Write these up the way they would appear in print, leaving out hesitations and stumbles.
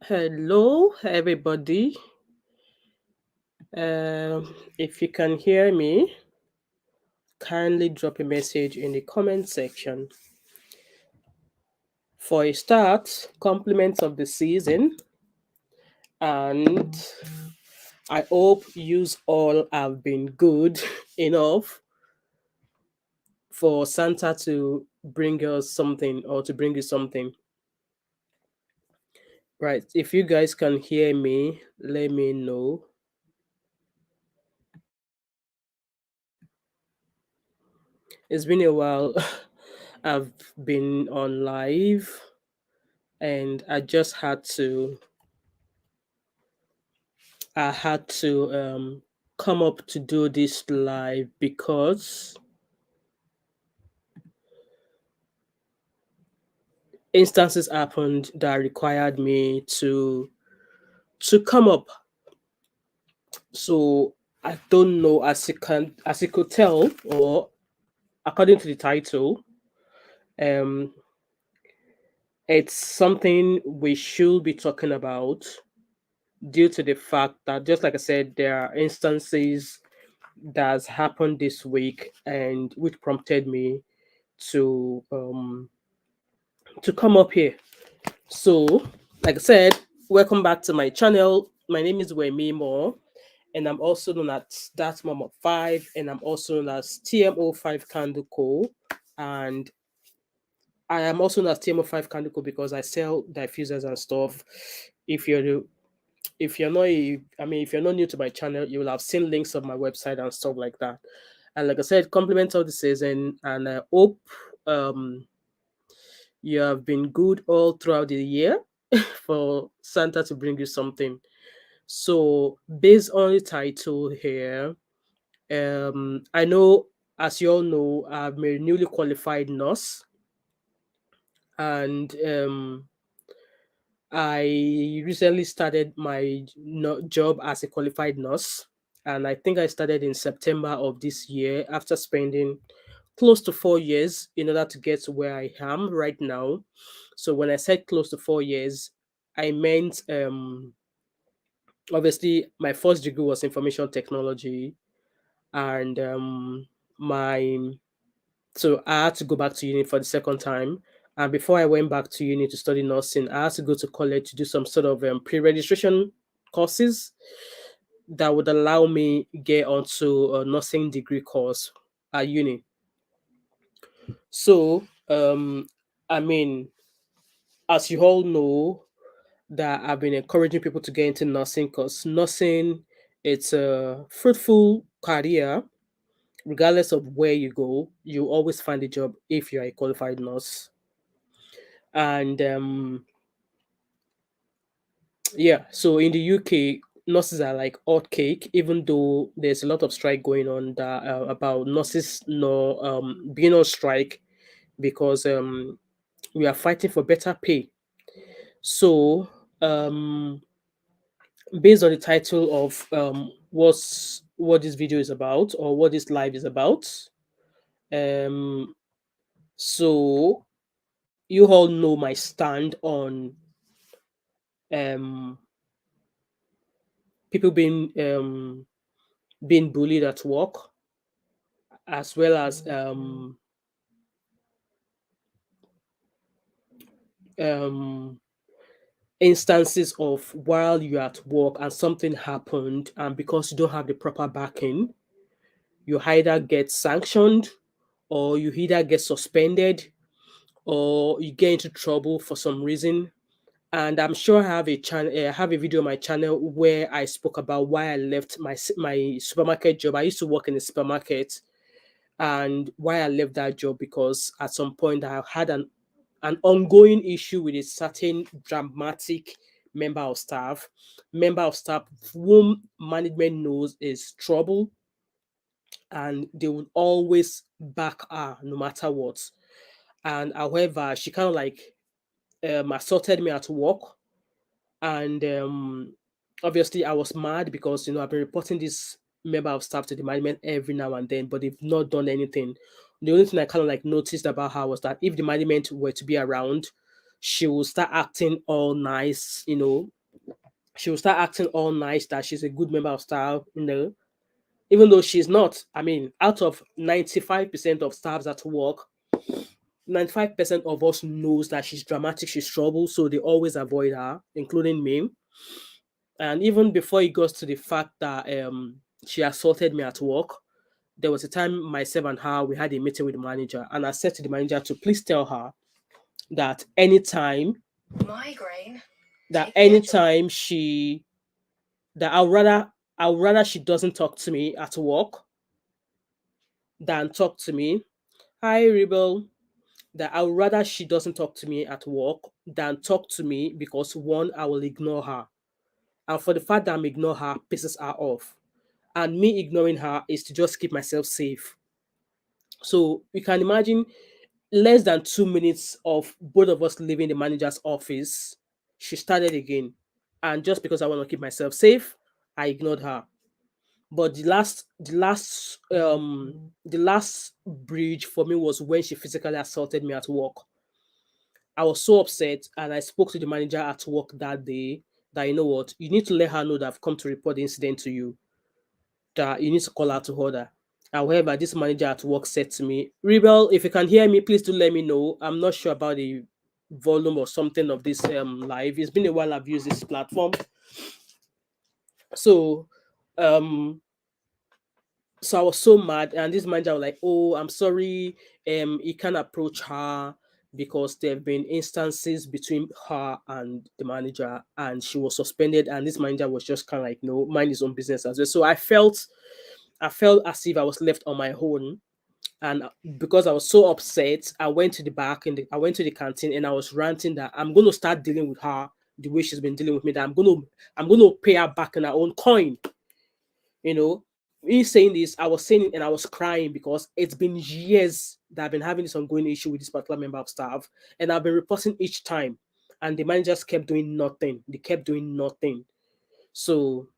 Hello, everybody. If you can hear me, kindly drop a message in the comment section. For a start, compliments of the season, and I hope yous all have been good enough for Santa to bring us something or to bring you something. Right, if you guys can hear me, let me know. It's been a while. I've been on live and I had to come up to do this live because instances happened that required me to come up. So I don't know, as you could tell, or according to the title, um it's something we should be talking about due to the fact that, just like I said, there are instances that's happened this week and which prompted me to um to come up here. So, like I said, welcome back to my channel. My name is Wemi Moore, and I'm also known as That Mom of Five, and I'm also known as TMO5 Candle Co. And I am also known as TMO5 Candle Co because I sell diffusers and stuff. If you're if you're not if you're not new to my channel, you will have seen links of my website and stuff like that. And like I said, compliments of the season, and I hope um you have been good all throughout the year for Santa to bring you something. So, based on the title here, I know, as you all know, I'm a newly qualified nurse, and I recently started my job as a qualified nurse. And I think I started in September of this year after spending close to 4 years in order to get to where I am right now. So when I said close to 4 years, I meant obviously my first degree was information technology, and my so I had to go back to uni for the second time. And before I went back to uni to study nursing, I had to go to college to do some sort of pre-registration courses that would allow me get onto a nursing degree course at uni. So, I mean, as you all know, that I've been encouraging people to get into nursing because nursing, it's a fruitful career. Regardless of where you go, you always find a job if you're a qualified nurse. And yeah, so in the UK, nurses are like hot cake, even though there's a lot of strike going on that about nurses no being on strike because we are fighting for better pay. So based on the title of what this video is about or what this live is about, um so you all know my stand on um people being bullied at work, as well as um instances of while you're at work and something happened, and because you don't have the proper backing, you either get sanctioned, or you either get suspended, or you get into trouble for some reason. And I'm sure I have a channel. I have a video on my channel where I spoke about why I left my supermarket job. I used to work in a supermarket, and why I left that job because at some point I had an ongoing issue with a certain dramatic member of staff whom management knows is trouble, and they would always back her no matter what. And however, she kind of like assaulted me at work, and obviously I was mad because I've been reporting this member of staff to the management every now and then, but they've not done anything. The only thing I kind of like noticed about her was that if the management were to be around, she will start acting all nice, She will start acting all nice that she's a good member of staff, even though she's not. I mean, out of 95% of staffs at work, 95% of us knows that she's dramatic, she's trouble, so they always avoid her, including me. And even before it goes to the fact that she assaulted me at work, there was a time myself and her we had a meeting with the manager, and I said to the manager to please tell her that anytime migraine, that anytime she that I'd rather she doesn't talk to me at work than talk to me. Hi Rebel. That I would rather she doesn't talk to me at work than talk to me, because one, I will ignore her. And for the fact that I'm ignore her pisses her off. And me ignoring her is to just keep myself safe. So you can imagine, less than 2 minutes of both of us leaving the manager's office, she started again. And just because I want to keep myself safe, I ignored her. But the last bridge for me was when she physically assaulted me at work. I was so upset, and I spoke to the manager at work that day that, you know what, you need to let her know that I've come to report the incident to you, that you need to call her to order. However, this manager at work said to me, Rebel, if you can hear me, please do let me know. I'm not sure about the volume or something of this live. It's been a while I've used this platform. So um so I was so mad, and this manager was like, "Oh, I'm sorry, you can't approach her because there have been instances between her and the manager, and she was suspended, and this manager was just kind of like, no, mind his own business as well." So I felt as if I was left on my own, and because I was so upset, I went to the canteen, and I was ranting that I'm going to start dealing with her the way she's been dealing with me. That I'm going to pay her back in her own coin. You know, me saying this, I was saying it and I was crying because it's been years that I've been having this ongoing issue with this particular member of staff, and I've been reporting each time, and the managers kept doing nothing. They kept doing nothing. So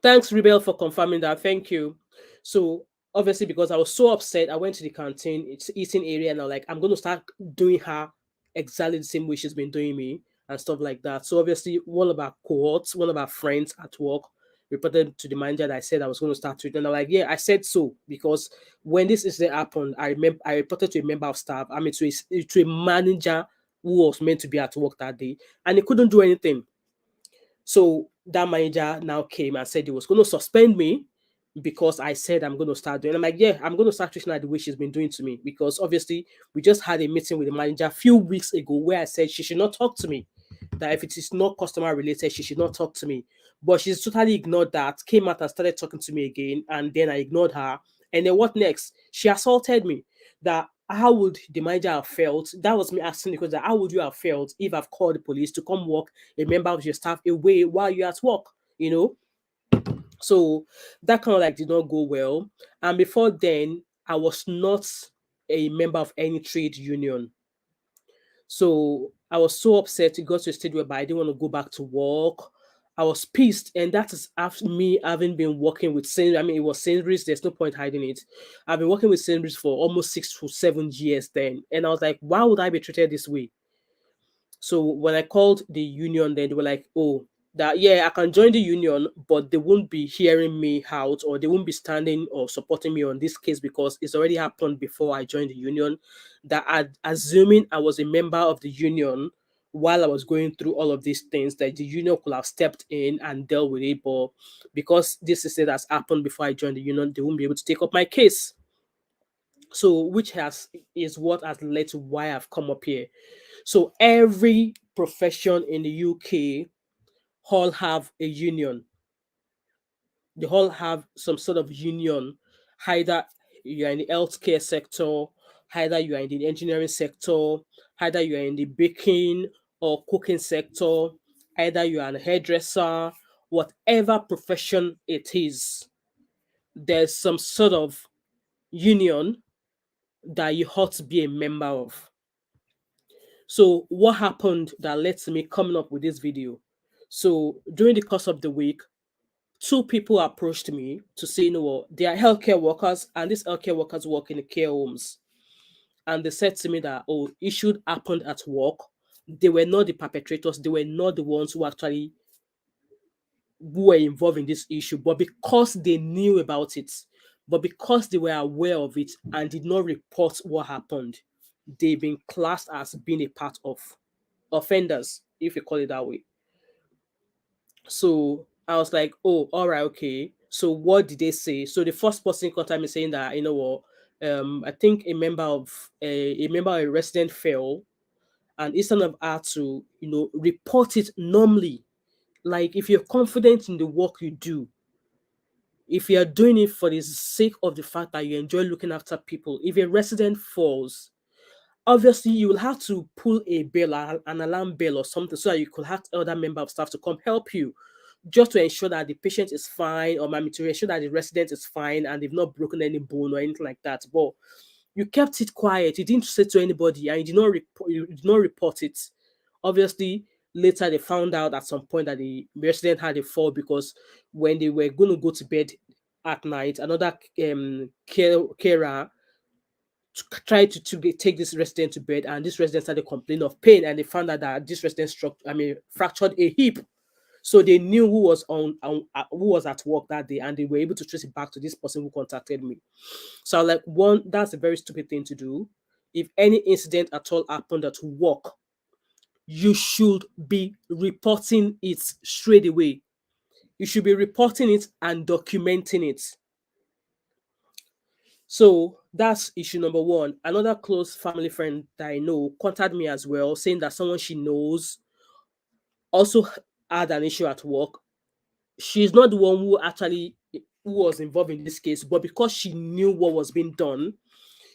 thanks, Rebel, for confirming that. Thank you. So obviously, because I was so upset, I went to the canteen, it's eating area, and I'm like, I'm going to start doing her exactly the same way she's been doing me and stuff like that. So obviously, one of our cohorts, one of our friends at work, reported to the manager that I said I was going to start with, and I'm like, yeah, I said so because when this incident happened, I remember I reported to a member of staff, I mean to a manager who was meant to be at work that day, and he couldn't do anything. So that manager now came and said he was going to suspend me because I said I'm going to start doing. I'm like, yeah, I'm going to start treating her the way she's been doing to me, because obviously we just had a meeting with the manager a few weeks ago where I said she should not talk to me. That if it is not customer related, she should not talk to me. But she's totally ignored that, came out and started talking to me again, and then I ignored her. And then what next? She assaulted me. That how would the manager have felt? That was me asking the question. How would you have felt if I've called the police to come walk a member of your staff away while you're at work? You know, so that kind of like did not go well. And before then, I was not a member of any trade union. So I was so upset. It got to a stage whereby I didn't want to go back to work. I was pissed, and that is after me having been working with Sainsbury's. I mean, it was Sainsbury's. There's no point hiding it. I've been working with Sainsbury's for almost 6 to 7 years then, and I was like, why would I be treated this way? So when I called the union, then they were like, "Oh, that yeah, I can join the union, but they won't be hearing me out, or they won't be standing or supporting me on this case because it's already happened before I joined the union." That assuming I was a member of the union while I was going through all of these things, that the union could have stepped in and dealt with it, but because this is it has happened before I joined the union, they won't be able to take up my case. So, which has is what has led to why I've come up here. So every profession in the UK all have a union. They all have some sort of union. Either you are in the healthcare sector, either you are in the engineering sector, either you are in the baking or cooking sector, either you are a hairdresser, whatever profession it is, there's some sort of union that you ought to be a member of. So what happened that led to me coming up with this video? So during the course of the week, two people approached me to say, you know what, they are healthcare workers, and these healthcare workers work in the care homes. And they said to me that, oh, issue happened at work. They were not the perpetrators, they were not the ones who actually who were involved in this issue, but because they knew about it, but because they were aware of it and did not report what happened, they've been classed as being a part of offenders, if you call it that way. So I was like, oh, all right, okay. So what did they say? So the first person contacted me saying that, you know what, I think a resident fell, and instead of her to, report it normally, like if you're confident in the work you do, if you are doing it for the sake of the fact that you enjoy looking after people, if a resident falls, obviously you will have to pull a bell, an alarm bell or something, so that you could have other member of staff to come help you, just to ensure that the patient is fine, or maybe to ensure that the resident is fine and they've not broken any bone or anything like that. But you kept it quiet. You didn't say to anybody, and you did not report it. Obviously, later they found out at some point that the resident had a fall, because when they were going to go to bed at night, another carer tried to take this resident to bed, and this resident started complaining of pain, and they found out that this resident fractured a hip. So they knew who was at work that day, and they were able to trace it back to this person who contacted me. So like, one, that's a very stupid thing to do. If any incident at all happened at work, you should be reporting it straight away. You should be reporting it and documenting it. So that's issue number one. Another close family friend that I know contacted me as well, saying that someone she knows also had an issue at work. She's not the one who was involved in this case, but because she knew what was being done,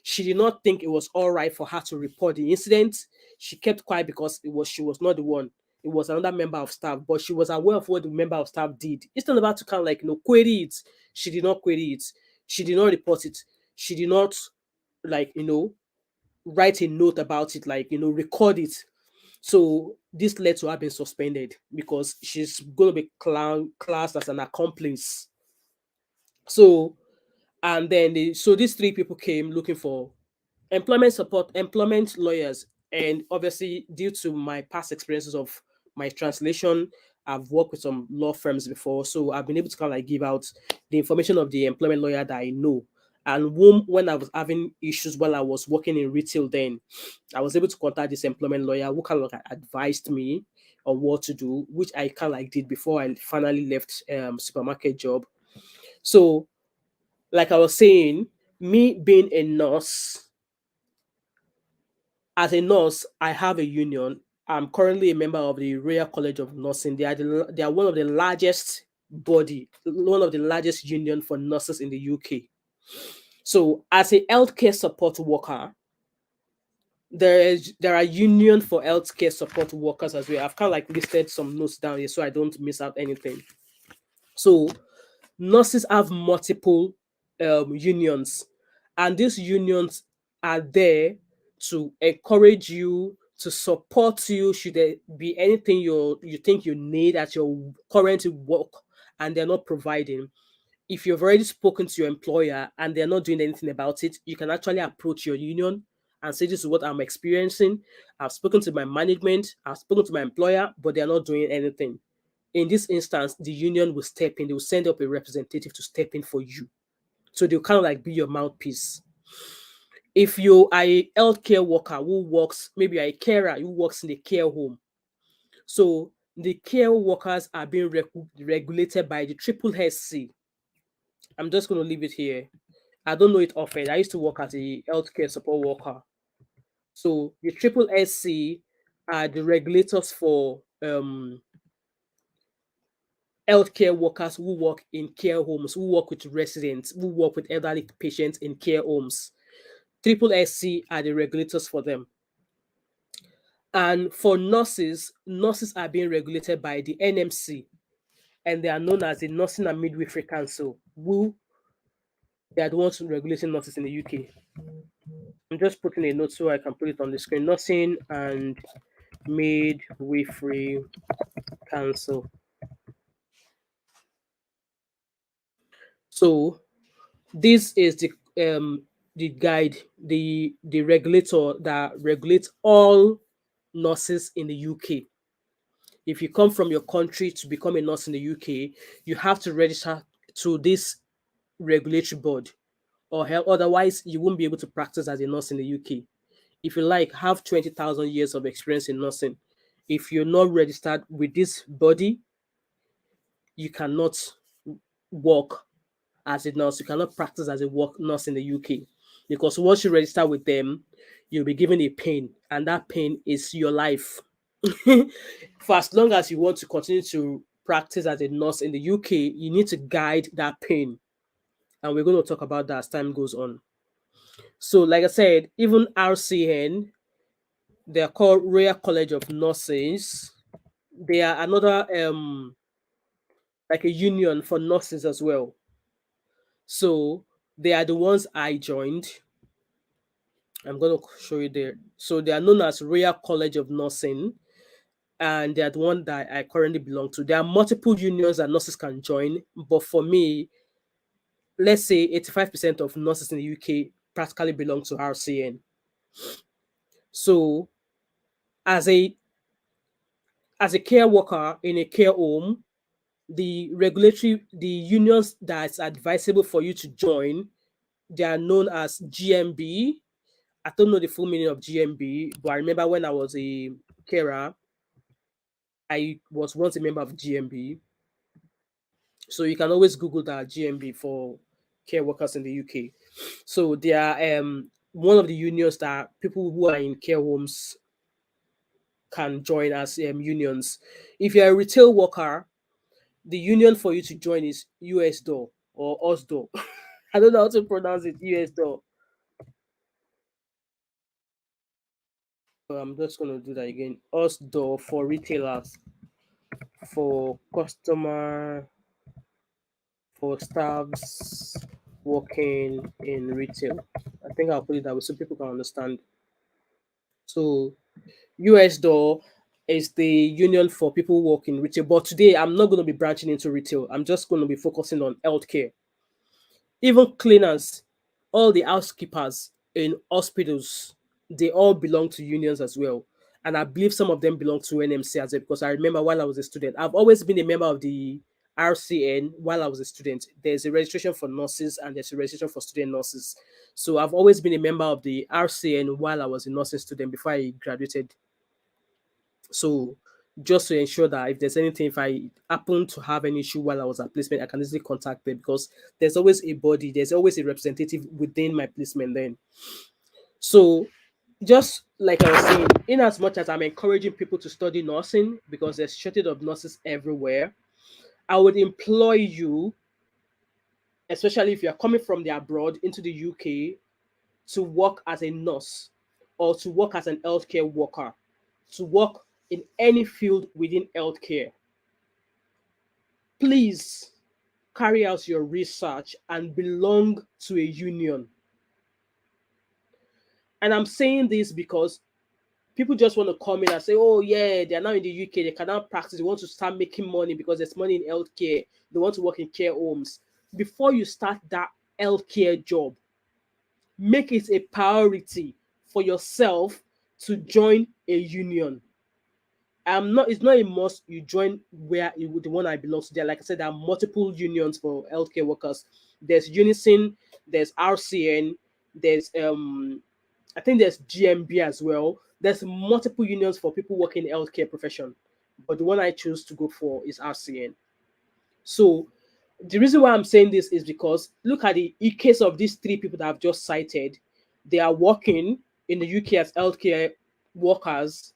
she did not think it was all right for her to report the incident. She kept quiet because she was not the one. It was another member of staff, but she was aware of what the member of staff did. It's not about to kind of like, query it. She did not query it. She did not report it. She did not, like, write a note about it, like, record it. So this led to her being suspended, because she's going to be classed as an accomplice. So, and then so these three people came looking for employment lawyers. And obviously, due to my past experiences of my translation, I've worked with some law firms before, so I've been able to kind of like give out the information of the employment lawyer that I know. And when I was having issues while I was working in retail, then I was able to contact this employment lawyer who kind of like advised me on what to do, which I kind of like did before I finally left supermarket job. So, like I was saying, me being a nurse, as a nurse, I have a union. I'm currently a member of the Royal College of Nursing. They are one of the largest one of the largest union for nurses in the UK. So, as a healthcare support worker, there are union for healthcare support workers as well. I've kind of like listed some notes down here so I don't miss out anything. So, nurses have multiple unions, and these unions are there to encourage you, to support you should there be anything you think you need at your current work and they're not providing. If you've already spoken to your employer and they're not doing anything about it, you can actually approach your union and say, this is what I'm experiencing. I've spoken to my management, I've spoken to my employer, but they're not doing anything. In this instance, the union will step in. They will send up a representative to step in for you. So they'll kind of like be your mouthpiece. If you are a healthcare worker who works, maybe you're a carer who works in the care home. So the care workers are being regulated by the Triple SC. I'm just going to leave it here. I don't know it often. I used to work as a healthcare support worker. So the Triple SC are the regulators for healthcare workers who work in care homes, who work with residents, who work with elderly patients in care homes. Triple SC are the regulators for them. And for nurses, nurses are being regulated by the NMC, and they are known as the Nursing and Midwifery Council, who they are the ones regulating nurses in the UK. I'm just putting a note so I can put it on the screen. Nursing and Midwifery Council. So this is the guide, the regulator that regulates all nurses in the UK. If you come from your country to become a nurse in the UK, you have to register to this regulatory board, or otherwise you won't be able to practice as a nurse in the UK. If you like, have 20,000 years of experience in nursing. If you're not registered with this body, you cannot work as a nurse. You cannot practice as a work nurse in the UK, because once you register with them, you'll be given a pin, and that pin is your life. For as long as you want to continue to practice as a nurse in the UK, you need to guide that pin, and we're going to talk about that as time goes on. So, like I said, even RCN, they are called Royal College of Nurses. They are another like a union for nurses as well. So they are the ones I joined. I'm going to show you there. So they are known as Royal College of Nursing, and they are the one that I currently belong to. There are multiple unions that nurses can join, but for me, let's say 85% of nurses in the UK practically belong to RCN. So as a care worker in a care home, the unions that's advisable for you to join, they are known as GMB. I don't know the full meaning of GMB, but I remember when I was a carer, I was once a member of GMB. So you can always Google that, GMB, for care workers in the UK. So they are one of the unions that people who are in care homes can join as unions. If you're a retail worker, the union for you to join is USDO or OSDO. I don't know how to pronounce it, USDO. So I'm just going to do that again. OSDO for retailers, for customer, for staffs working in retail. I think I'll put it that way so people can understand. So USDO is the union for people who work in retail. But today I'm not going to be branching into retail. I'm just going to be focusing on healthcare. Even cleaners, all the housekeepers in hospitals, they all belong to unions as well. And I believe some of them belong to NMC as well, because I remember while I was a student, I've always been a member of the RCN while I was a student. There's a registration for nurses and there's a registration for student nurses. So I've always been a member of the RCN while I was a nursing student before I graduated. So just to ensure that if there's anything, if I happen to have any issue while I was at placement, I can easily contact them, because there's always a body, there's always a representative within my placement then. So just like I was saying, in as much as I'm encouraging people to study nursing because there's shortage of nurses everywhere, I would employ you, especially if you're coming from the abroad into the UK, to work as a nurse or to work as an healthcare worker, to work in any field within healthcare. Please carry out your research and belong to a union. And I'm saying this because people just want to come in and say, oh, yeah, they're now in the UK, they can now practice, they want to start making money because there's money in healthcare, they want to work in care homes. Before you start that healthcare job, make it a priority for yourself to join a union. It's not a must you join the one I belong to. There, like I said, there are multiple unions for healthcare workers. There's Unison, there's RCN, there's I think there's GMB as well. There's multiple unions for people working in healthcare profession, but the one I choose to go for is RCN. So the reason why I'm saying this is because look at the case of these three people that I've just cited. They are working in the UK as healthcare workers,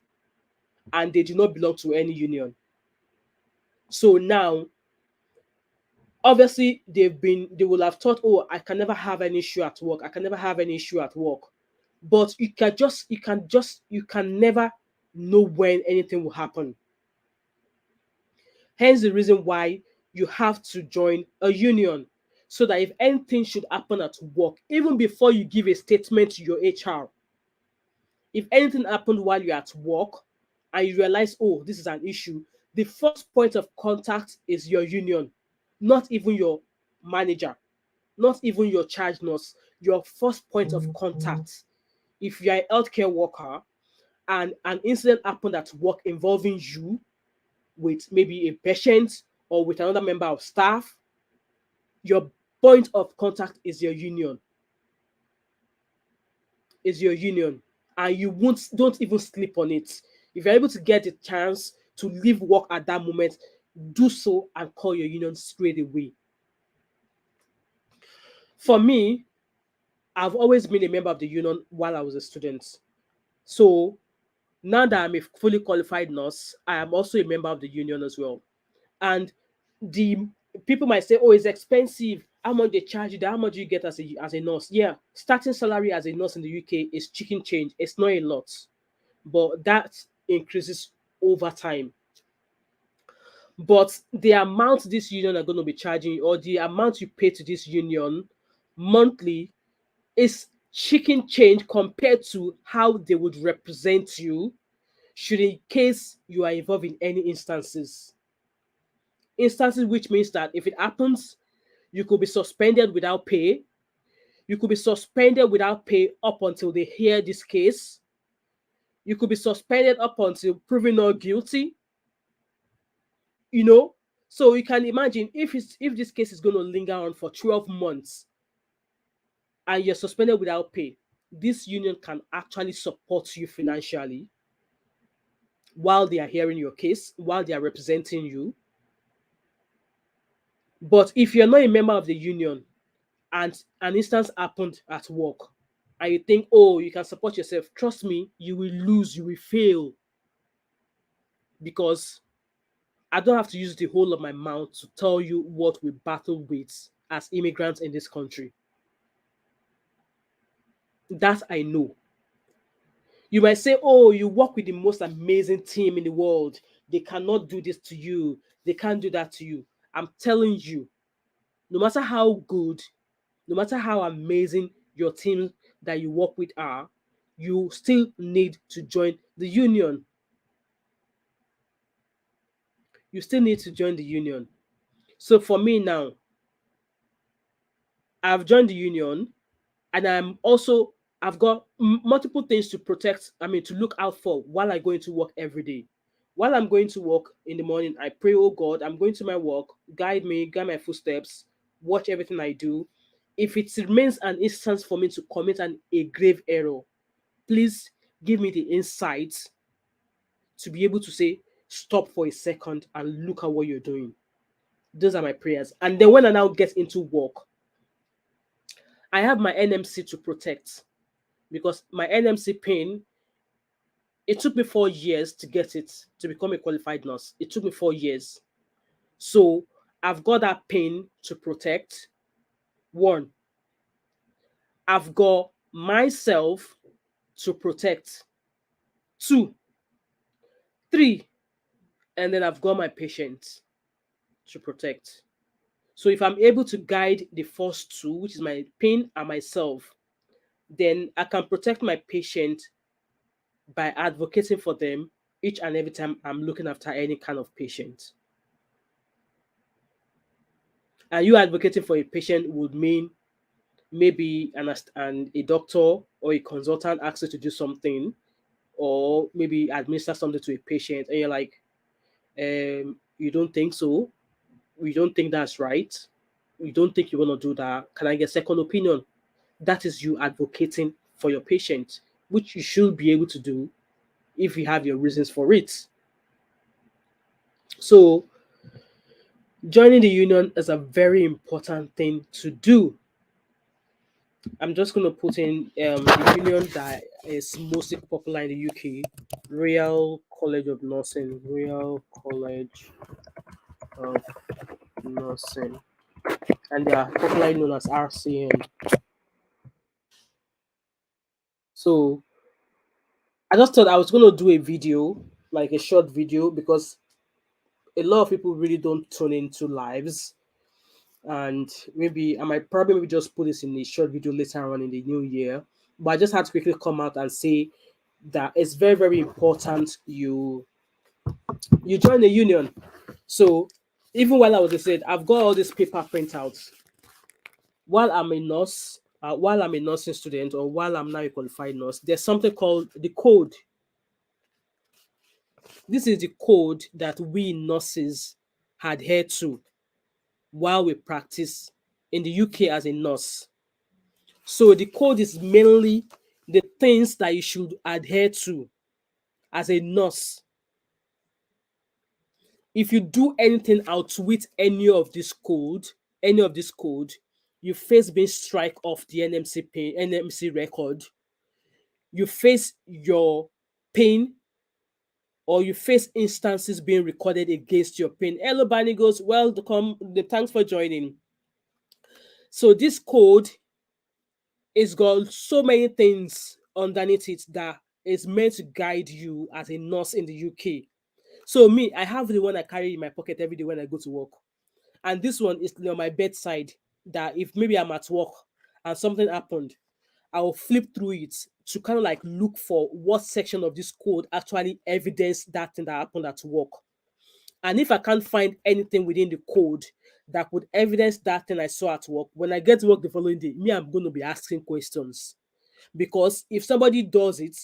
and they do not belong to any union. So now, obviously, they will have thought, oh, I can never have an issue at work. I can never have an issue at work. But you can never know when anything will happen. Hence the reason why you have to join a union, so that if anything should happen at work, even before you give a statement to your HR, if anything happened while you're at work and you realize, oh, this is an issue, the first point of contact is your union, not even your manager, not even your charge nurse. Your first point of contact, if you're a healthcare worker and an incident happened at work involving you, with maybe a patient or with another member of staff, your point of contact is your union. Is your union. And you won't don't even sleep on it. If you're able to get a chance to leave work at that moment, do so and call your union straight away. For me, I've always been a member of the union while I was a student. So now that I'm a fully qualified nurse, I am also a member of the union as well. And the people might say, "Oh, it's expensive. How much they charge you? How much do you get as a nurse?" Yeah, starting salary as a nurse in the UK is chicken change. It's not a lot, but that increases over time. But the amount this union are going to be charging you, or the amount you pay to this union monthly, is chicken change compared to how they would represent you should in case you are involved in any instances, which means that if it happens, you could be suspended without pay. You could be suspended without pay up until they hear this case. You could be suspended up until proven not guilty. You know, so you can imagine if this case is going to linger on for 12 months and you're suspended without pay, this union can actually support you financially while they are hearing your case, while they are representing you. But if you're not a member of the union and an instance happened at work and you think, oh, you can support yourself, trust me, you will lose, you will fail. Because I don't have to use the whole of my mouth to tell you what we battle with as immigrants in this country. That I know. You might say, oh, you work with the most amazing team in the world. They cannot do this to you. They can't do that to you. I'm telling you, no matter how good, no matter how amazing your team that you work with are, you still need to join the union. You still need to join the union. So for me now, I've joined the union and I've got multiple things to protect, to look out for while I go into work every day. While I'm going to work in the morning, I pray, oh God, I'm going to my work, guide me, guide my footsteps, watch everything I do. If it remains an instance for me to commit a grave error, please give me the insight to be able to say, stop for a second and look at what you're doing. Those are my prayers. And then when I now get into work, I have my NMC to protect, because my NMC pin, it took me 4 years to get it, to become a qualified nurse. It took me 4 years. So I've got that pin to protect. One, I've got myself to protect. Two, three, and then I've got my patient to protect. So if I'm able to guide the first two, which is my pin and myself, then I can protect my patient by advocating for them each and every time I'm looking after any kind of patient. And you advocating for a patient would mean maybe a doctor or a consultant asks you to do something, or maybe administer something to a patient, and you're like, you don't think so? We don't think that's right. We don't think you want to do that. Can I get second opinion? That is you advocating for your patient, which you should be able to do if you have your reasons for it. So joining the union is a very important thing to do. I'm just going to put in the union that is mostly popular in the UK, Royal College of Nursing. Royal College of Nursing. And they are popularly known as RCN. So I just thought I was going to do a video, like a short video, because a lot of people really don't tune into lives. And maybe I might probably just put this in a short video later on in the new year. But I just had to quickly come out and say that it's very, very important you join the union. So even while I was said, I've got all these paper printouts. While I'm a nurse, while I'm a nursing student, or while I'm now a qualified nurse, there's something called the code. This is the code that we nurses adhere to while we practice in the UK as a nurse. So the code is mainly the things that you should adhere to as a nurse. If you do anything outwit any of this code, you face being strike off the NMC record. You face your pain, or you face instances being recorded against your pain. Hello, Barney goes, welcome. Thanks for joining. So this code is got so many things underneath it that is meant to guide you as a nurse in the UK. So me, I have the one I carry in my pocket every day when I go to work. And this one is on my bedside, that if maybe I'm at work and something happened, I will flip through it to kind of like look for what section of this code actually evidence that thing that happened at work. And if I can't find anything within the code that would evidence that thing I saw at work, when I get to work the following day, me, I'm going to be asking questions. Because if somebody does it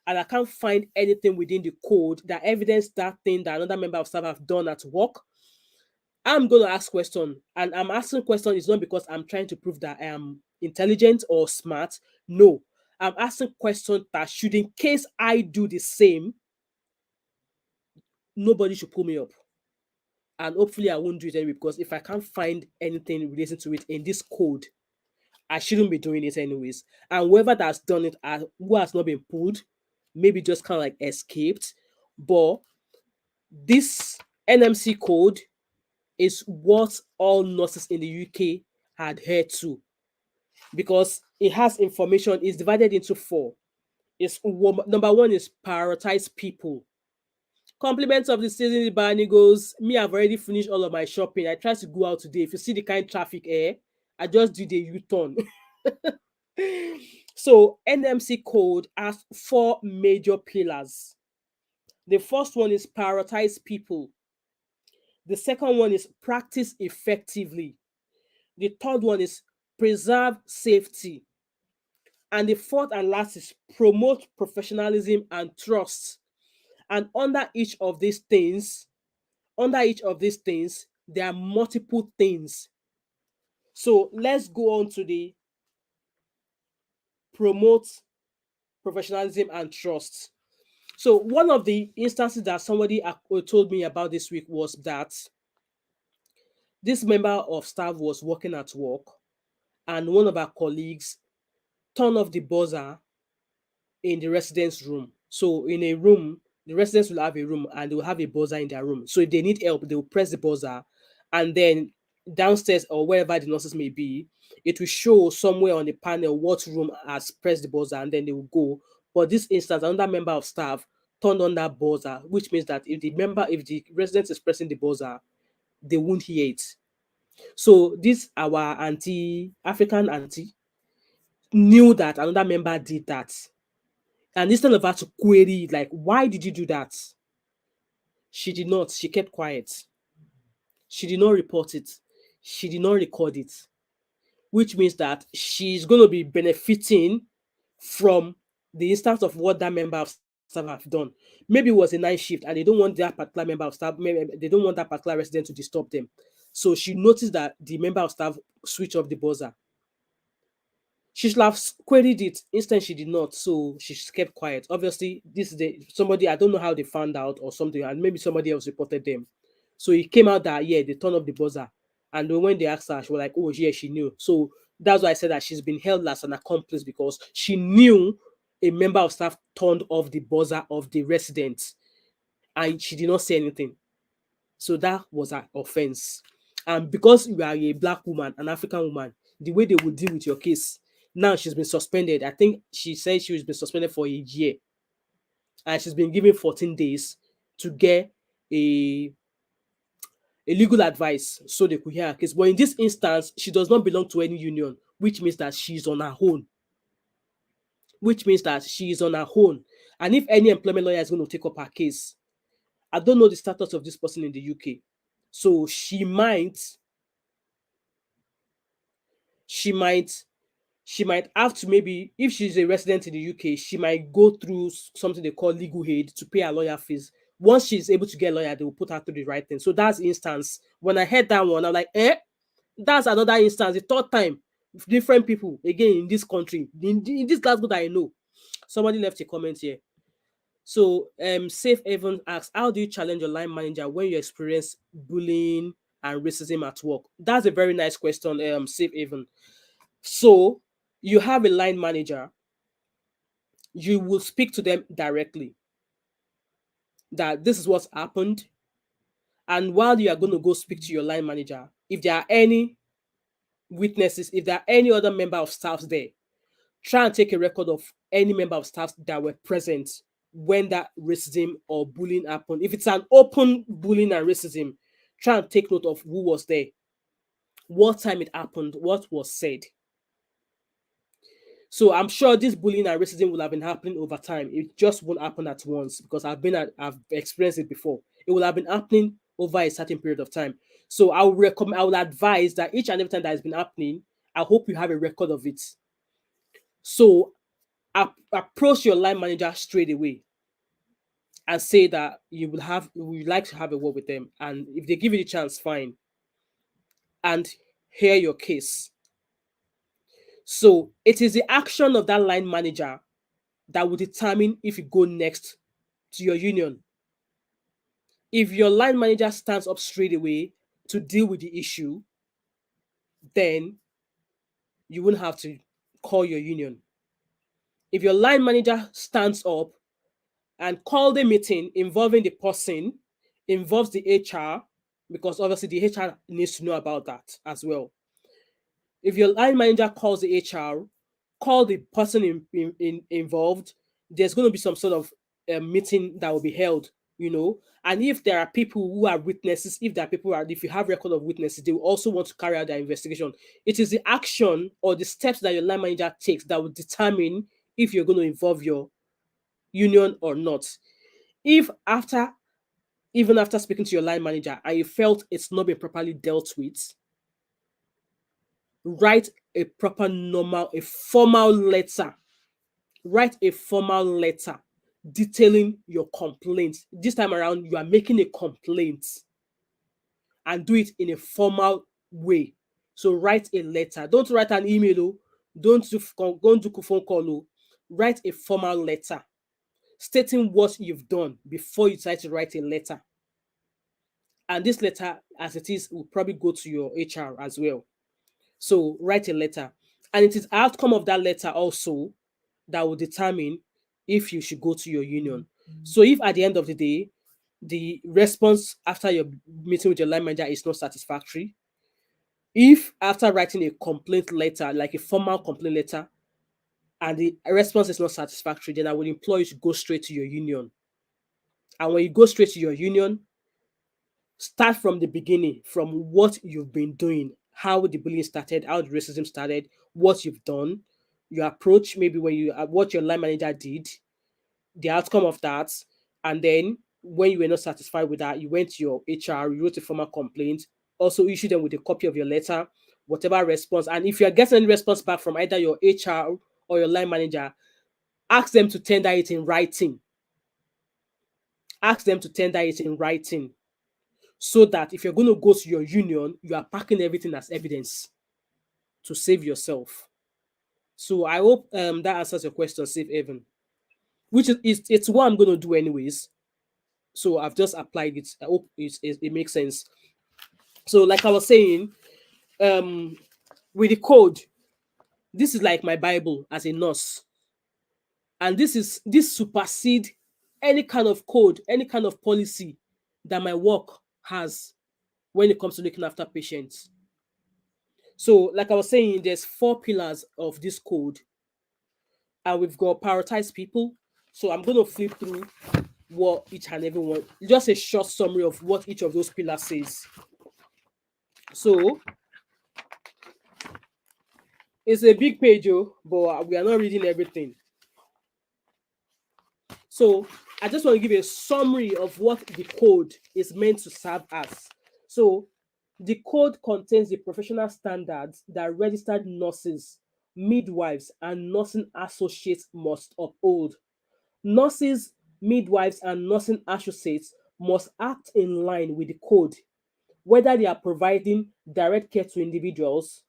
and I can't find anything within the code that evidence that thing that another member of staff have done at work, I'm going to ask question. And I'm asking question is not because I'm trying to prove that I am intelligent or smart. No, I'm asking question that should, in case I do the same, nobody should pull me up. And hopefully I won't do it anyway, because if I can't find anything relating to it in this code, I shouldn't be doing it anyways. And whoever that's done it, who has not been pulled, maybe just kind of like escaped. But this NMC code is what all nurses in the UK adhere to, because it has information. It's divided into four. Number one is prioritize people. Compliments of the season, Barney goes, me, I've already finished all of my shopping. I try to go out today. If you see the kind of traffic here, I just did a U-turn. So NMC code has four major pillars. The first one is prioritize people. The second one is practice effectively. The third one is preserve safety. And the fourth and last is promote professionalism and trust. And under each of these things, there are multiple things. So let's go on to the promote professionalism and trust. So one of the instances that somebody told me about this week was that this member of staff was working at work, and one of our colleagues turned off the buzzer in the residence room. So in a room, the residents will have a room and they will have a buzzer in their room. So if they need help, they will press the buzzer, and then downstairs or wherever the nurses may be, it will show somewhere on the panel what room has pressed the buzzer, and then they will go. But this instance, another member of staff turned on that buzzer, which means that if the resident is pressing the buzzer, they won't hear it. So this our African auntie knew that another member did that. And instead of her to query, like, why did you do that? She did not. She kept quiet. She did not report it. She did not record it, which means that she's going to be benefiting from the instance of what that member of staff have done. Maybe it was a night shift and they don't want that particular member of staff, maybe they don't want that particular resident to disturb them. So she noticed that the member of staff switched off the buzzer. She should have queried it. Instead, she did not. So she kept quiet. Obviously, this is somebody, I don't know how they found out or something, and maybe somebody else reported them. So it came out that, yeah, they turned off the buzzer. And when they asked her, she was like, oh, yeah, she knew. So that's why I said that she's been held as an accomplice, because she knew a member of staff turned off the buzzer of the resident and she did not say anything. So that was an offense. And because you are a black woman, an African woman, the way they would deal with your case, now she's been suspended. I think she said she was been suspended for a year. And she's been given 14 days to get a legal advice so they could hear her case. But in this instance, she does not belong to any union, which means that she's on her own. And if any employment lawyer is going to take up her case, I don't know the status of this person in the UK. So she might have to, maybe if she's a resident in the UK, she might go through something they call legal aid to pay her lawyer fees, Once she's able to get a lawyer, they will put her through the right thing. So that's the instance. When I heard that one, I'm like, that's another instance. The third time, different people again in this country, in this Glasgow that I know. Somebody left a comment here. So Safe Haven asks, how do you challenge your line manager when you experience bullying and racism at work? That's a very nice question, Safe Haven. So you have a line manager, you will speak to them directly that this is what's happened. And while you are going to go speak to your line manager, if there are any witnesses, if there are any other member of staff there, try and take a record of any member of staff that were present when that racism or bullying happened. If it's an open bullying and racism, try and take note of who was there, what time it happened, what was said. So I'm sure this bullying and racism will have been happening over time. It just won't happen at once because I've experienced it before. It will have been happening over a certain period of time. So I will advise that each and every time that has been happening, I hope you have a record of it. So approach your line manager straight away and say that you would like to have a word with them. And if they give you the chance, fine. And hear your case. So it is the action of that line manager that will determine if you go next to your union. If your line manager stands up straight away to deal with the issue, then you won't have to call your union. If your line manager stands up and call the meeting involving the person, involves the HR, because obviously the HR needs to know about that as well. If your line manager calls the HR, call the person involved, there's going to be some sort of meeting that will be held, and if there are people who are witnesses, if you have record of witnesses, they will also want to carry out their investigation. It is the action or the steps that your line manager takes that will determine if you're going to involve your union or not. If even after speaking to your line manager and you felt it's not been properly dealt with, write a formal letter. Write a formal letter detailing your complaint. This time around, you are making a complaint and do it in a formal way. So write a letter. Don't write an email. Don't do phone call. Write a formal letter stating what you've done before you decide to write a letter. And this letter, as it is, will probably go to your HR as well. So write a letter. And it is outcome of that letter also that will determine if you should go to your union. So if at the end of the day, the response after your meeting with your line manager is not satisfactory, if after writing a complaint letter, like a formal complaint letter, and the response is not satisfactory, then I would implore you to go straight to your union. And when you go straight to your union, start from the beginning, from what you've been doing, how the bullying started, how the racism started, what you've done, your approach, maybe what your line manager did, the outcome of that, and then when you were not satisfied with that, you went to your HR, you wrote a formal complaint, also issue them with a copy of your letter, whatever response. And if you are getting any response back from either your HR or your line manager, ask them to tender it in writing. Ask them to tender it in writing, so that if you're going to go to your union, you are packing everything as evidence to save yourself. So I hope that answers your question, Safe Haven. Which it's what I'm going to do anyways. So I've just applied it. I hope it makes sense. So like I was saying, with the code, this is like my Bible as a nurse. And this supersedes any kind of code, any kind of policy that my work has when it comes to looking after patients. So like I was saying, there's 4 pillars of this code. And we've got prioritize people. So I'm going to flip through what each and every one, just a short summary of what each of those pillars says. So it's a big page, but we are not reading everything. So I just want to give you a summary of what the code is meant to serve as. So the code contains the professional standards that registered nurses, midwives, and nursing associates must uphold. Nurses, midwives, and nursing associates must act in line with the code, whether they are providing direct care to individuals,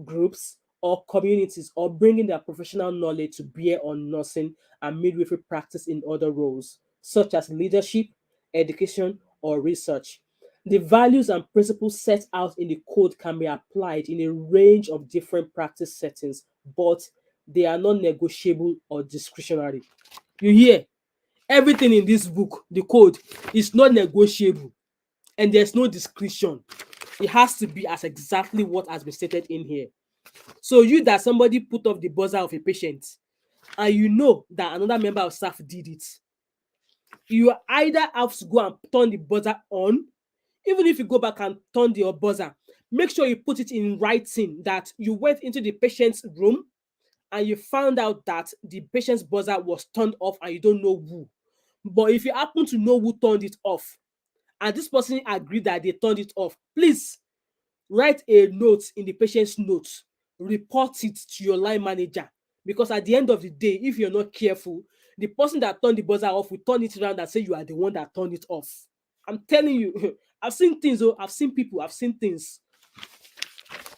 groups, or communities, or bringing their professional knowledge to bear on nursing and midwifery practice in other roles, such as leadership, education, or research. The values and principles set out in the code can be applied in a range of different practice settings, but they are not negotiable or discretionary. You hear? Everything in this book, the code, is not negotiable and there's no discretion. It has to be as exactly what has been stated in here. So you that somebody put off the buzzer of a patient and you know that another member of staff did it, you either have to go and turn the buzzer on. Even if you go back and turn the buzzer, make sure you put it in writing that you went into the patient's room and you found out that the patient's buzzer was turned off and you don't know who. But if you happen to know who turned it off and this person agreed that they turned it off, please write a note in the patient's notes, report it to your line manager, because at the end of the day, if you're not careful, the person that turned the buzzer off will turn it around and say you are the one that turned it off. I'm telling you, I've seen things, oh, I've seen people, I've seen things.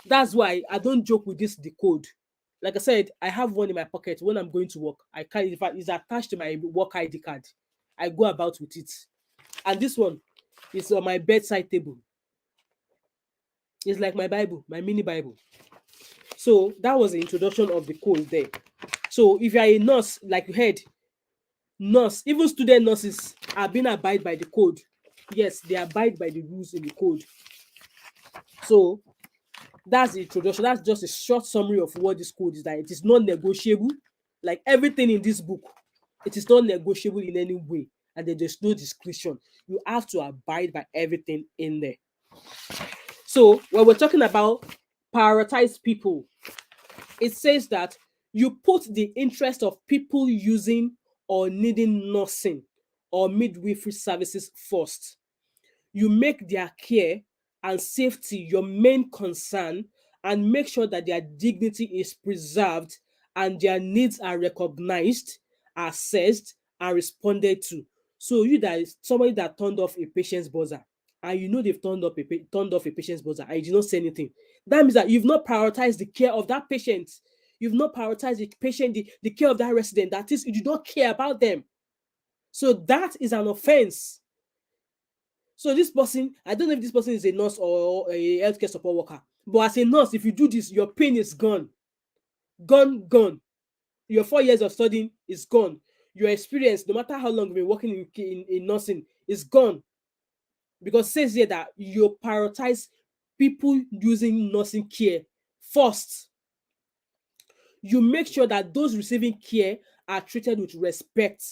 That's why I don't joke with this decode. Like I said, I have one in my pocket when I'm going to work. I carry it, in fact, it's attached to my work ID card. I go about with it. And this one is on my bedside table. It's like my Bible, my mini Bible. So that was the introduction of the code there. So if you are a nurse, like you heard, nurse, even student nurses are being abide by the code. Yes, they abide by the rules in the code. So that's the introduction. That's just a short summary of what this code is. That it is not negotiable. Like everything in this book, it is not negotiable in any way, and there's no discretion. You have to abide by everything in there. So when we're talking about prioritize people, it says that you put the interest of people using or needing nursing or midwifery services first. You make their care and safety your main concern and make sure that their dignity is preserved and their needs are recognized, assessed, and responded to. So you that is somebody that turned off a patient's buzzer and you know they've turned off a patient's buzzer and you did not say anything. That means that you've not prioritized the care of that patient. You've not prioritized the patient, the care of that resident. That is, you do not care about them. So that is an offense. So this person, I don't know if this person is a nurse or a healthcare support worker, but as a nurse, if you do this, your pain is gone. Gone. Your 4 years of studying is gone. Your experience, no matter how long you've been working in nursing, is gone. Because it says here that you prioritize people using nursing care first. You make sure that those receiving care are treated with respect,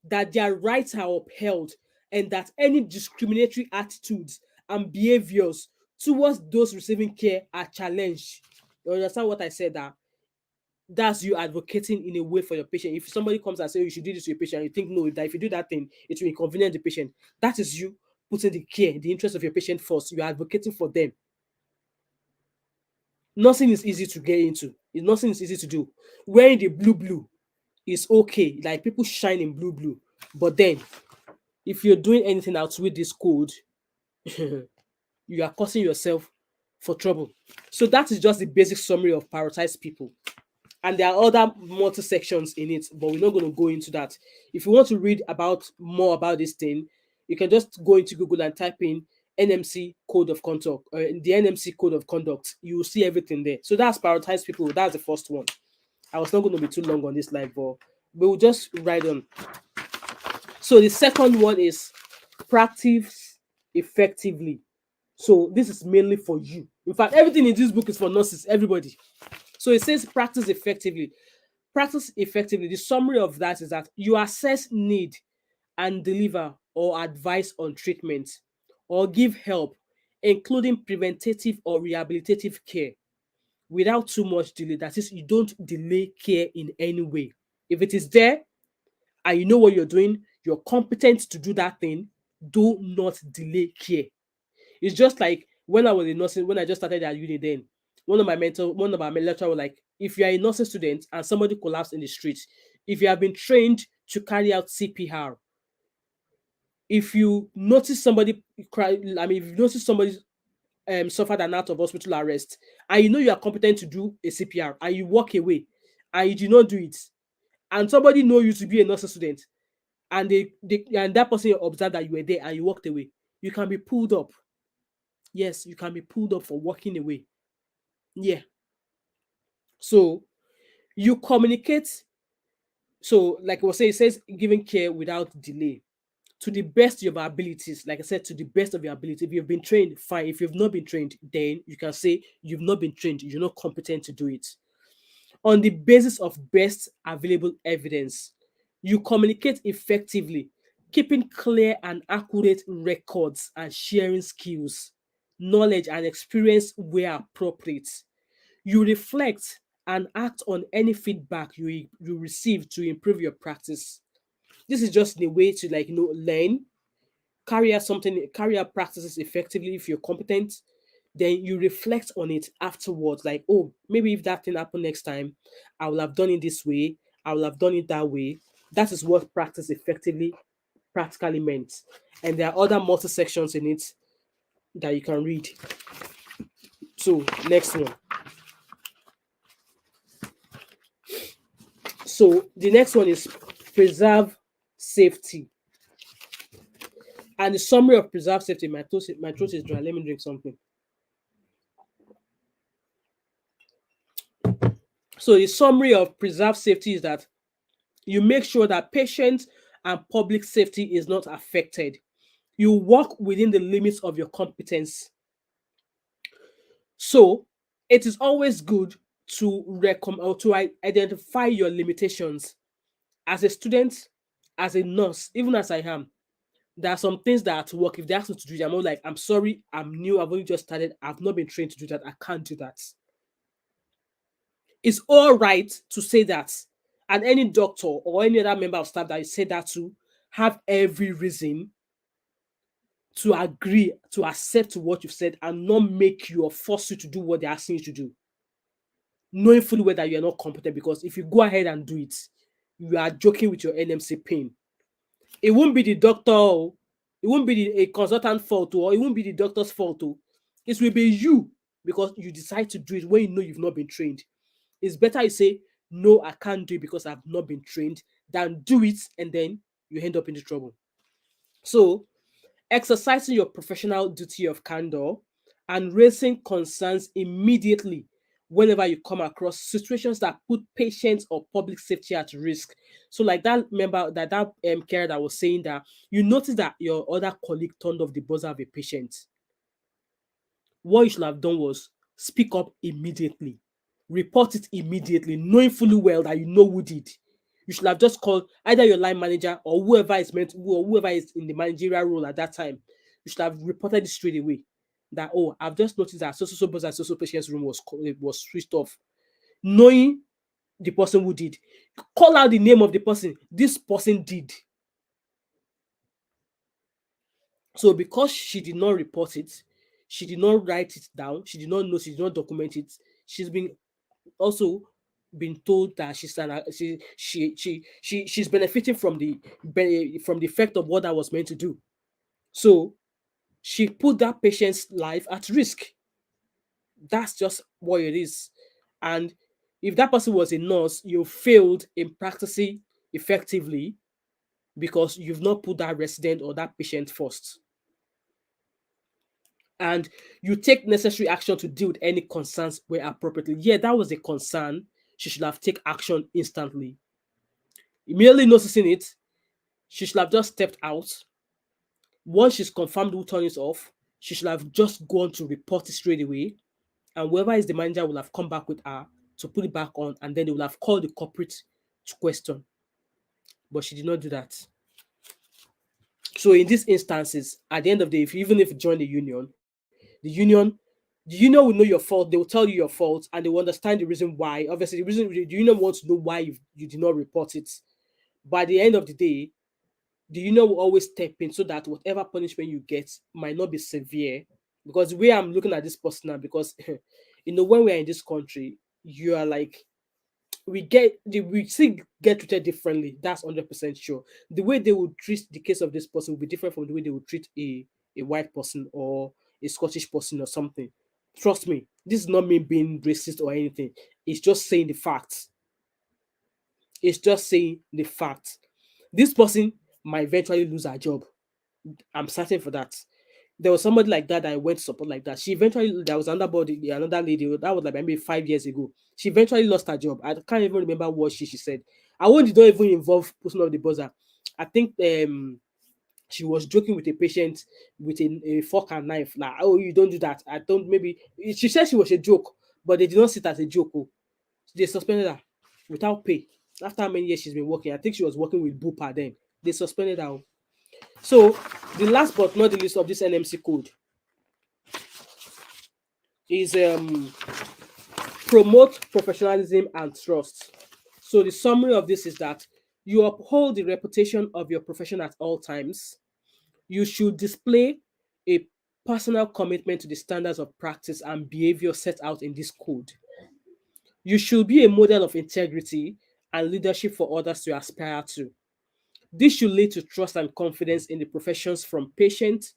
that their rights are upheld, and that any discriminatory attitudes and behaviors towards those receiving care are challenged. You understand what I said? That's you advocating in a way for your patient. If somebody comes and says you should do this to your patient, you think no, that if you do that thing, it will inconvenience the patient. That is you putting the care, the interest of your patient first. You are advocating for them. Nothing is easy to get into. Nothing is easy to do. Wearing the blue is okay. Like people shine in blue. But then, if you're doing anything else with this code, you are causing yourself for trouble. So that is just the basic summary of prioritize people. And there are other multi sections in it, but we're not going to go into that. If you want to read about more about this thing, you can just go into Google and type in NMC code of conduct, the NMC code of conduct. You will see everything there. So that's prioritize people. That's the first one. I was not going to be too long on this live, but we'll just ride on. So the second one is practice effectively. So this is mainly for you. In fact, everything in this book is for nurses, everybody. So it says practice effectively. Practice effectively. The summary of that is that you assess need and deliver or advise on treatment or give help, including preventative or rehabilitative care, without too much delay. That is, you don't delay care in any way. If it is there and you know what you're doing, you're competent to do that thing, do not delay care. It's just like when I was in nursing, when I just started at uni then, one of my lecturers was like, if you are a nursing student and somebody collapsed in the street, if you have been trained to carry out CPR, If you notice somebody cry, I mean, if you notice somebody suffered an out of hospital arrest, and you know you are competent to do a CPR, and you walk away, and you do not do it, and somebody know you to be a nursing student, and they and that person observed that you were there and you walked away, you can be pulled up. Yes, you can be pulled up for walking away. Yeah. So you communicate. So, like I was saying, it says giving care without delay to the best of your abilities. Like I said, to the best of your ability. If you've been trained, fine. If you've not been trained, then you can say you've not been trained, you're not competent to do it. On the basis of best available evidence, you communicate effectively, keeping clear and accurate records and sharing skills, knowledge, and experience where appropriate. You reflect and act on any feedback you receive to improve your practice. This is just the way to, like, learn, carry out practices effectively. If you're competent, then you reflect on it afterwards, like, oh, maybe if that thing happened next time, I will have done it this way, I will have done it that way. That is what practice effectively practically meant. And there are other multi sections in it that you can read. So, next one. So the next one is preserve safety. And the summary of preserve safety, my throat is dry. Let me drink something. So the summary of preserve safety is that you make sure that patient and public safety is not affected. You work within the limits of your competence. So it is always good to identify your limitations. As a student, as a nurse, even as I am, there are some things that at work, if they ask me to do it, I'm all like, I'm sorry, I'm new, I've only just started, I've not been trained to do that, I can't do that. It's all right to say that. And any doctor or any other member of staff that you say that to have every reason to agree, to accept what you've said, and not make you or force you to do what they're asking you to do, knowing fully well that you're not competent. Because if you go ahead and do it, you are joking with your NMC pin. It won't be the doctor, it won't be a consultant fault, or it won't be the doctor's fault. It will be you, because you decide to do it when you know you've not been trained. It's better you say, no, I can't do it because I've not been trained, than do it and then you end up into trouble. So, exercising your professional duty of candor and raising concerns immediately whenever you come across situations that put patients or public safety at risk. So, like that member, that carer that was saying that you notice that your other colleague turned off the buzzer of a patient. What you should have done was speak up immediately, report it immediately, knowing fully well that you know who did. You should have just called either your line manager or whoever is in the managerial role at that time. You should have reported it straight away. That, oh, I've just noticed that so buzzer and so patient's room was switched off. Knowing the person who did, call out the name of the person. This person did. So because she did not report it, she did not write it down, she did not know, she did not document it. She's been also been told that she's benefiting from the effect of what I was meant to do. So she put that patient's life at risk. That's just what it is. And if that person was a nurse, you failed in practicing effectively because you've not put that resident or that patient first. And you take necessary action to deal with any concerns where appropriately. Yeah, that was a concern. She should have taken action instantly. Immediately noticing it, she should have just stepped out. Once she's confirmed who turned it off, she should have just gone to report it straight away. And whoever is the manager will have come back with her to put it back on, and then they will have called the culprit to question. But she did not do that. So in these instances, at the end of the day, even if you join the union the union will know your fault. They will tell you your fault, and they will understand the reason why. Obviously, the union wants to know why you did not report it. By the end of the day, the union will always step in so that whatever punishment you get might not be severe. Because the way I'm looking at this person now, because when we are in this country, you are like we still get treated differently. That's 100% sure. The way they would treat the case of this person will be different from the way they would treat a white person or a Scottish person or something. Trust me, this is not me being racist or anything. It's just saying the facts. It's just saying the facts. This person might eventually lose her job. I'm certain for that. There was somebody like that I went to support like that. She eventually, there was another lady that was like maybe 5 years ago. She eventually lost her job. I can't even remember what she said. I won't don't even involve putting up the buzzer. I think she was joking with a patient with a fork and knife. Like, oh, you don't do that. I don't maybe she said she was a joke, but they did not see it as a joke. Oh. They suspended her without pay. After how many years she's been working, I think she was working with Bupa then. They suspended her. Oh. So the last but not the least of this NMC code is promote professionalism and trust. So the summary of this is that you uphold the reputation of your profession at all times. You should display a personal commitment to the standards of practice and behavior set out in this code. You should be a model of integrity and leadership for others to aspire to. This should lead to trust and confidence in the professions from patients,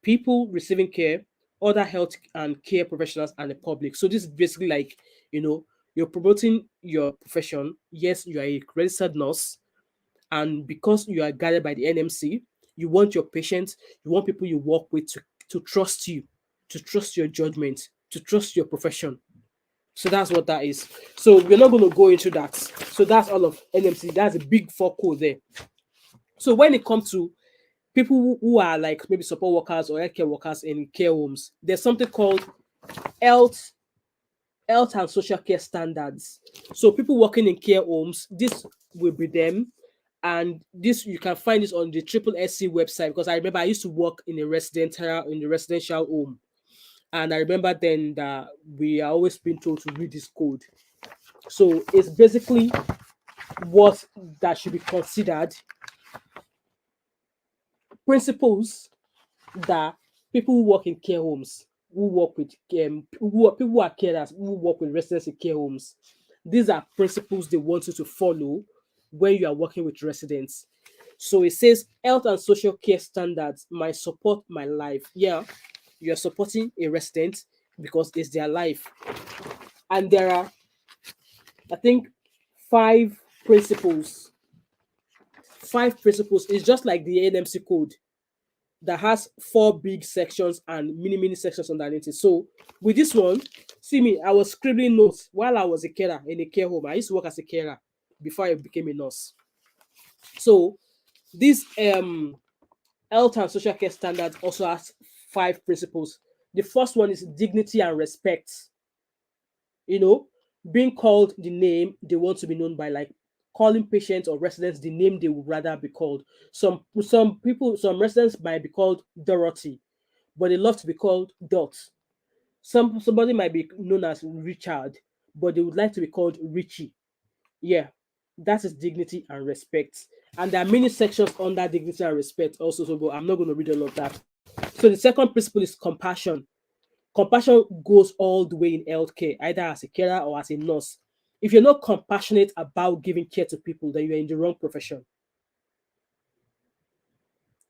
people receiving care, other health and care professionals, and the public. So this is basically like, you're promoting your profession. Yes, you are a registered nurse, and because you are guided by the NMC, you want your patients, you want people you work with to trust you, to trust your judgment, to trust your profession. So that's what that is. So we're not going to go into that. So that's all of NMC. That's a big four code there. So when it comes to people who are like maybe support workers or healthcare workers in care homes, there's something called health health and social care standards. So people working in care homes, this will be them. And this you can find this on the Triple SC website, because I remember I used to work in the residential home. And I remember then that we are always being told to read this code. So it's basically what that should be considered, principles that people who work in care homes, who work with people who are carers, who work with residents in care homes, these are principles they want you to follow when you are working with residents. So it says health and social care standards might support my life. Yeah, you're supporting a resident because it's their life. And there are, I think, five principles. Five principles. It's just like the NMC code that has four big sections and mini sections underneath it. So with this one, see me, I was scribbling notes while I was a carer in a care home. I used to work as a carer before I became a nurse. So this health and social care standards also has five principles. The first one is dignity and respect. You know, being called the name they want to be known by, like calling patients or residents the name they would rather be called. Some residents might be called Dorothy, but they love to be called Dot. Somebody might be known as Richard, but they would like to be called Richie. Yeah, that is dignity and respect. And there are many sections under dignity and respect also, so but I'm not going to read all of that. So the second principle is compassion. Compassion goes all the way in healthcare, either as a carer or as a nurse. If you're not compassionate about giving care to people, then you're in the wrong profession.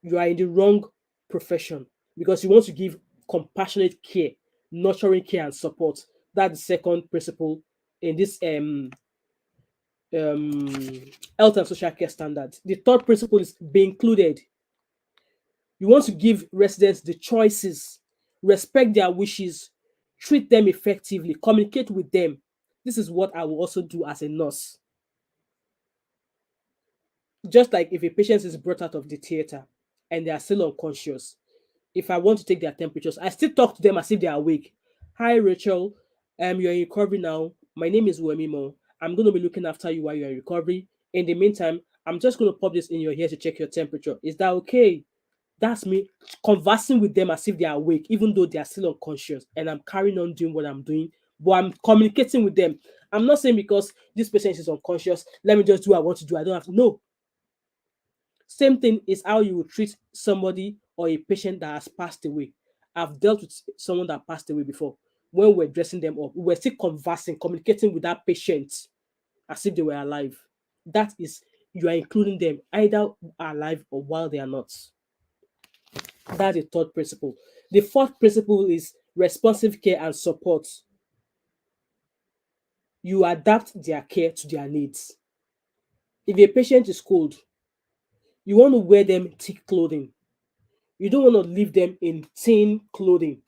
You are in the wrong profession because you want to give compassionate care, nurturing care, and support. That's the second principle in this um, health and social care standards. The third principle is be included. You want to give residents the choices, respect their wishes, treat them effectively, communicate with them. This is what I will also do as a nurse. Just like if a patient is brought out of the theater and they are still unconscious, if I want to take their temperatures, I still talk to them as if they are awake. Hi, Rachel. You're in recovery now. My name is Wemimo. I'm going to be looking after you while you're in recovery. In the meantime, I'm just going to pop this in your ear to check your temperature. Is that okay? That's me conversing with them as if they are awake, even though they are still unconscious, and I'm carrying on doing what I'm doing, but I'm communicating with them. I'm not saying because this patient is unconscious, let me just do what I want to do. I don't have to. No. Same thing is how you would treat somebody or a patient that has passed away. I've dealt with someone that passed away before. When we're dressing them up, we were still conversing, communicating with that patient as if they were alive. That is, you are including them either alive or while they are not. That's the third principle. The fourth principle is responsive care and support. You adapt their care to their needs. If a patient is cold, you want to wear them thick clothing. You don't want to leave them in thin clothing.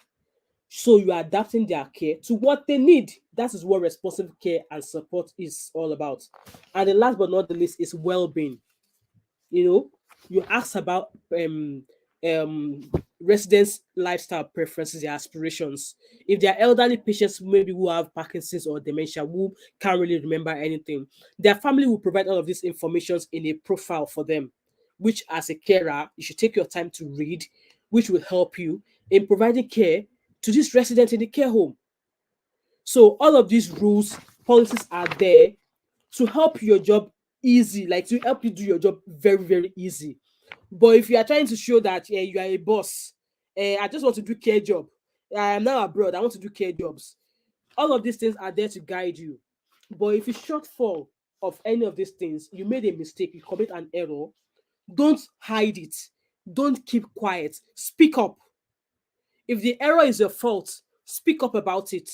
So you are adapting their care to what they need. That is what responsive care and support is all about. And the last but not the least is well-being. You know, you ask about um residents' lifestyle preferences, their aspirations. If they are elderly patients, maybe who have Parkinson's or dementia, who can't really remember anything, their family will provide all of these informations in a profile for them, which as a carer, you should take your time to read, which will help you in providing care to this resident in the care home. So all of these rules, policies are there to help your job easy, like to help you do your job very, very easy. But if you are trying to show that you are a boss, I just want to do care job. I am now abroad. I want to do care jobs. All of these things are there to guide you. But if you shortfall of any of these things, you made a mistake, you commit an error, don't hide it. Don't keep quiet. Speak up. If the error is your fault, speak up about it.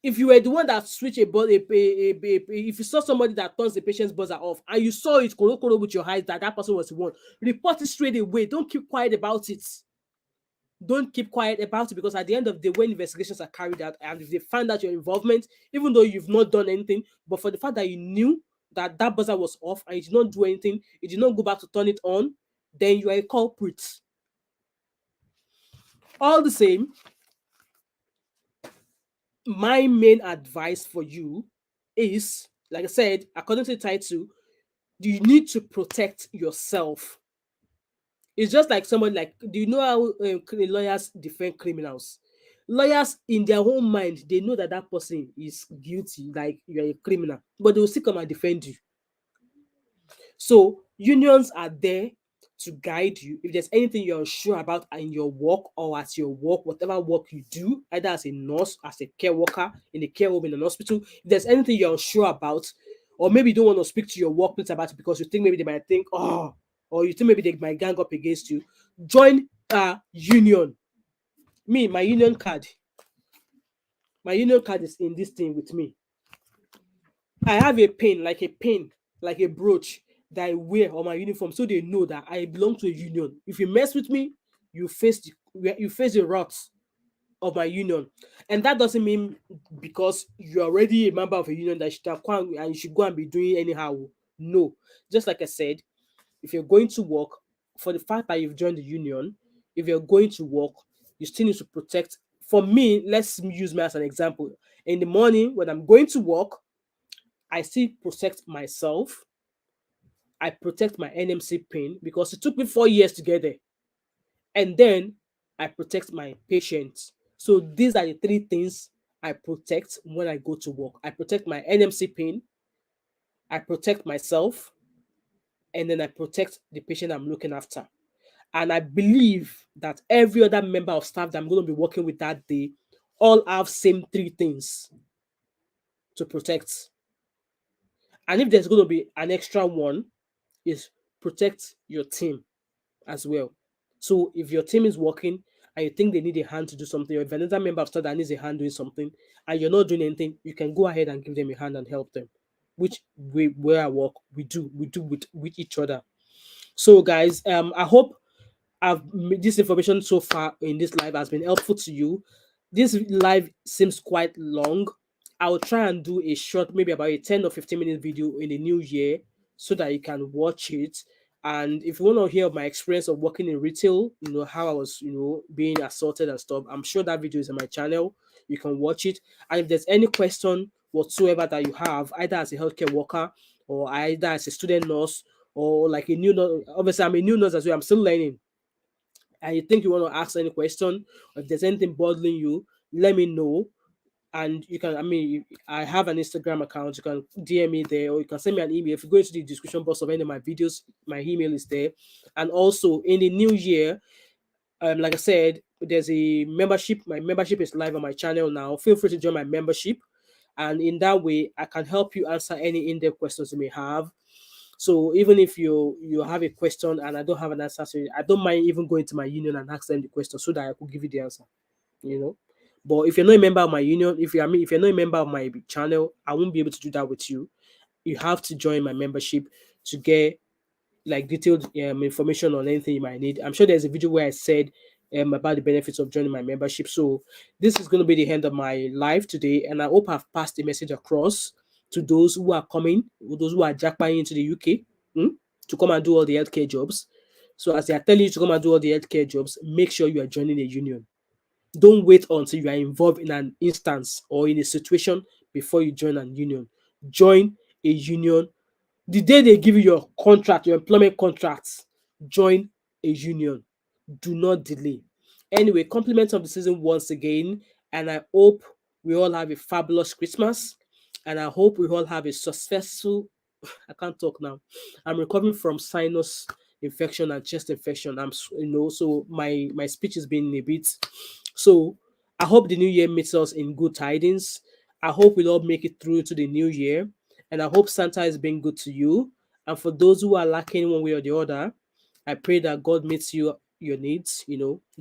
If you were the one that switch if you saw somebody that turns the patient's buzzer off and you saw it koro with your eyes that that person was the one, report it straight away. Don't keep quiet about it. Don't keep quiet about it, because at the end of the day, when investigations are carried out and if they find out your involvement, even though you've not done anything, but for the fact that you knew that that buzzer was off and you did not do anything, you did not go back to turn it on, then you are a culprit. All the same, my main advice for you is, like I said, according to the title, you need to protect yourself. It's just like somebody like, do you know how lawyers defend criminals? Lawyers, in their own mind, they know that that person is guilty, like you're a criminal, but they will still come and defend you. So unions are there to guide you. If there's anything you're unsure about in your work or at your work, whatever work you do, either as a nurse, as a care worker, in a care home, in an hospital, if there's anything you're unsure about, or maybe you don't want to speak to your workplace about it because you think maybe they might think, oh, or you think maybe they might gang up against you, join a union. Me, my union card is in this thing with me. I have a pin, like a brooch that I wear on my uniform, so they know that I belong to a union. If you mess with me, you face the wrath of my union, and that doesn't mean because you're already a member of a union that you should have gone and you should go and be doing anyhow. No, just like I said, if you're going to work, for the fact that you've joined the union, if you're going to work, you still need to protect. For me, let's use me as an example. In the morning when I'm going to work, I still protect myself. I protect my NMC pin because it took me 4 years to get there. And then I protect my patients. So these are the three things I protect when I go to work. I protect my NMC pin, I protect myself, and then I protect the patient I'm looking after. And I believe that every other member of staff that I'm going to be working with that day all have same three things to protect. And if there's going to be an extra one, is protect your team as well. So if your team is working and you think they need a hand to do something, or if another member of staff that needs a hand doing something and you're not doing anything, you can go ahead and give them a hand and help them. Which we where I work, we do with each other. So guys, I hope this information so far in this live has been helpful to you. This live seems quite long. I'll try and do a short, maybe about a 10 or 15-minute video in the new year so that you can watch it. And if you want to hear my experience of working in retail, how I was, being assaulted and stuff, I'm sure that video is on my channel. You can watch it. And if there's any question whatsoever that you have, either as a healthcare worker or either as a student nurse or like a new nurse, obviously I'm a new nurse as well, I'm still learning, and you think you want to ask any question, or if there's anything bothering you, let me know. And you can, I have an Instagram account. You can DM me there, or you can send me an email. If you go into the description box of any of my videos, my email is there. And also in the new year, like I said, there's a membership. My membership is live on my channel now. Feel free to join my membership. And in that way, I can help you answer any in-depth questions you may have. So even if you have a question and I don't have an answer to it, I don't mind even going to my union and ask them the question so that I could give you the answer. You know. But if you're not a member of my union, if you're not a member of my channel, I won't be able to do that with you. You have to join my membership to get like detailed information on anything you might need. I'm sure there's a video where I said about the benefits of joining my membership. So this is going to be the end of my live today, and I hope I've passed the message across to those who are coming, those who are jackpotting into the UK to come and do all the healthcare jobs. So as they are telling you to come and do all the healthcare jobs, make sure you are joining a union. Don't wait until you are involved in an instance or in a situation before you join a union. Join a union the day they give you your contract, your employment contract, join a union. Do not delay. Anyway, compliments of the season once again, and I hope we all have a fabulous Christmas, and I hope we all have a successful. I can't talk now. I'm recovering from sinus infection and chest infection. So my speech has been a bit. So I hope the new year meets us in good tidings. I hope we'll all make it through to the new year, and I hope Santa is being good to you. And for those who are lacking one way or the other, I pray that God meets your needs.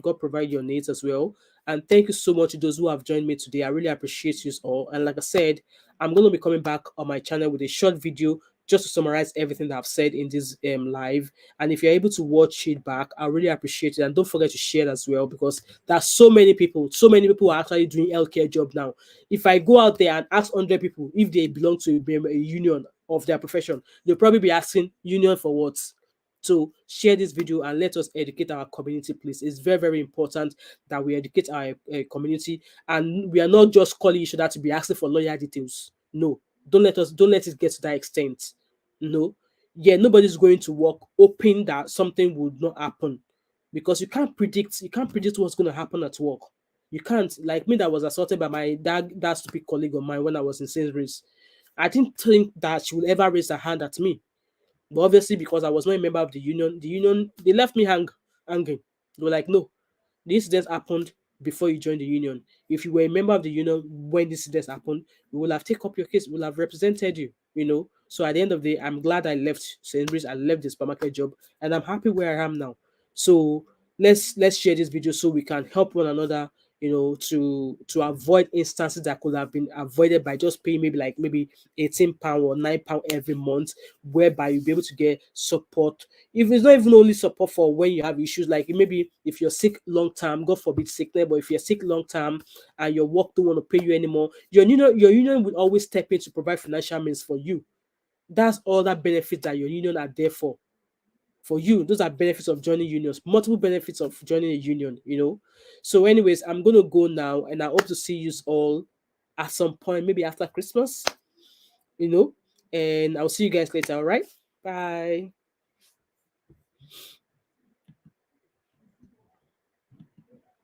God provide your needs as well. And thank you so much to those who have joined me today. I really appreciate you all. And like I said, I'm going to be coming back on my channel with a short video just to summarize everything that I've said in this live. And if you're able to watch it back, I really appreciate it. And don't forget to share it as well, because there's so many people are actually doing healthcare job now. If I go out there and ask 100 people if they belong to a union of their profession, they'll probably be asking union for what. So share this video and let us educate our community, please. It's very, very important that we educate our community, and we are not just calling each other to be asking for lawyer details. No, don't let it get to that extent. No, yeah, nobody's going to work hoping that something would not happen, because you can't predict what's going to happen at work. You can't. Like me, that was assaulted by my that stupid colleague of mine when I was in Sainsbury's. I didn't think that she would ever raise her hand at me, but obviously, because I was not a member of the union, they left me hanging. They were like, no, the incident happened before you joined the union. If you were a member of the union when this incident happened, we will have taken up your case, we will have represented you. So at the end of the day, I'm glad I left Sainsbury's, I left the supermarket job, and I'm happy where I am now. So let's share this video so we can help one another, to avoid instances that could have been avoided by just paying maybe £18 or £9 every month, whereby you'll be able to get support. If it's not even only support for when you have issues, like maybe if you're sick long term, God forbid sickness, but if you're sick long term and your work don't want to pay you anymore, your union will always step in to provide financial means for you. That's all that benefits that your union are there for you. Those are benefits of joining unions, multiple benefits of joining a union. So anyways, I'm going to go now, and I hope to see you all at some point, maybe after Christmas, you know and I'll see you guys later. All right, bye.